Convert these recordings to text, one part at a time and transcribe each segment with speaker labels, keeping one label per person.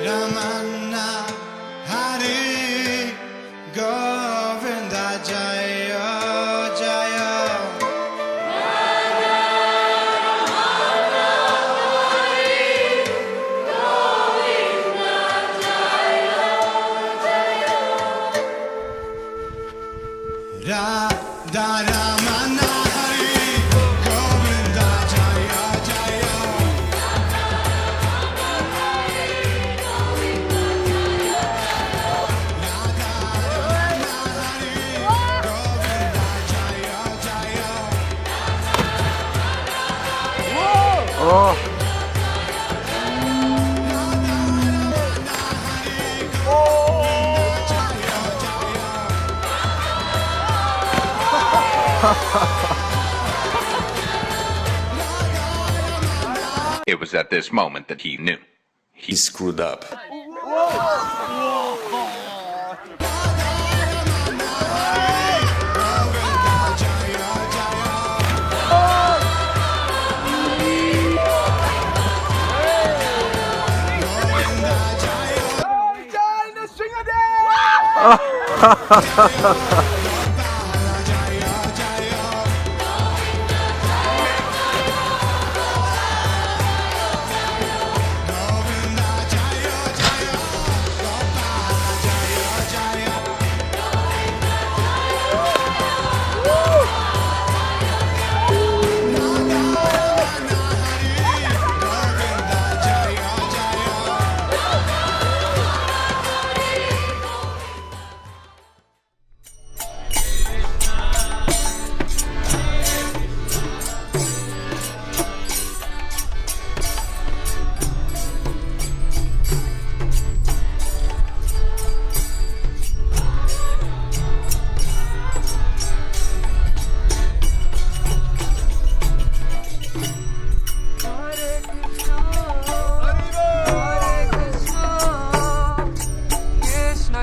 Speaker 1: Ramana Hari Govinda Jaya Jaya Radha Ramana Hari Govinda Jaya Jaya
Speaker 2: Oh.
Speaker 3: It was at this moment that he knew.
Speaker 4: He screwed up.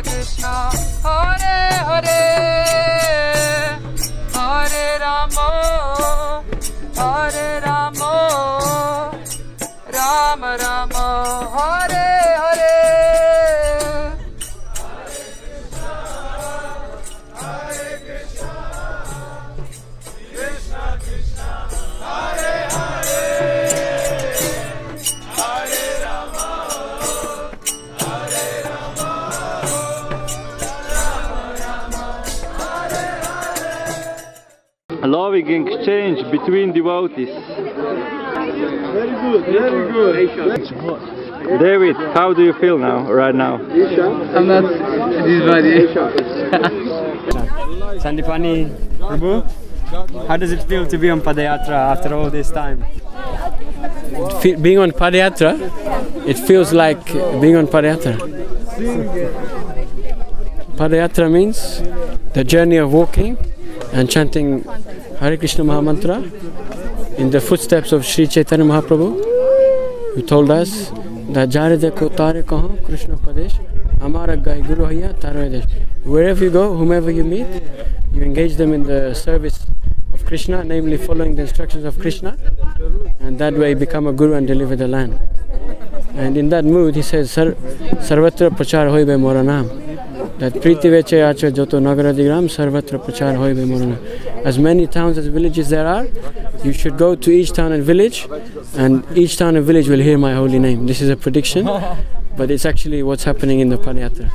Speaker 5: Krishna, Hare Hare, Hare Rama, Hare Rama, Rama Rama, Hare Hare. Hare Krishna, Krishna Krishna, Hare Hare, Hare Rama, Hare Rama.
Speaker 2: A loving exchange between devotees.
Speaker 6: Very good, very good.
Speaker 2: David, how do you feel now, right now?
Speaker 6: I'm not this body.
Speaker 7: Sandipani Prabhu, how does it feel to be on PADAJATRA after all this time?
Speaker 8: Being on PADAJATRA, it feels like being on PADAJATRA. PADAJATRA means the journey of walking and chanting Hare Krishna Mahamantra in the footsteps of Sri Chaitanya Mahaprabhu, who told us that Jare Deko Tare Kaho Krishna Padesh Amara Gai Guru Haya Tare Desh. Wherever you go, whomever you meet, you engage them in the service of Krishna, namely following the instructions of Krishna, and that way become a guru and deliver the land. And in that mood, he says, Sarvatra Prachar Hoibe Moranam. That Priti Veche Acha Joto Nagaradigram Sarvatra Prachar Hoibe Moranam. As many towns as villages there are, you should go to each town and village, and each town and village will hear my holy name. This is a prediction, but it's actually what's happening in the PADAJATRA.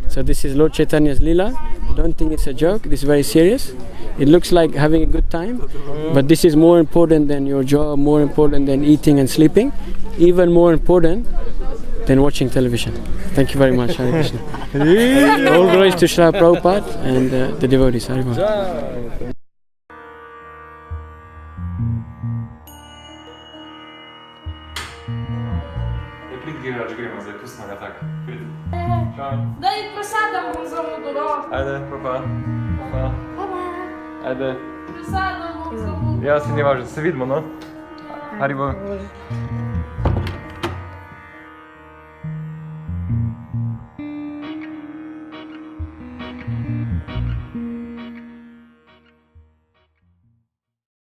Speaker 8: So this is Lord Chaitanya's Leela. Don't think it's a joke, this is very serious. It looks like having a good time, but this is more important than your job, more important than eating and sleeping, even more important than watching television. Thank you very much, Hare Krishna. All glories to Srila Prabhupada and the devotees. Hare
Speaker 5: Дай присадам за мудро.
Speaker 2: Ajde, propa. Ajde.
Speaker 5: Присадам за мудро.
Speaker 2: Ja se nije važno, se vidimo, no? Haribo.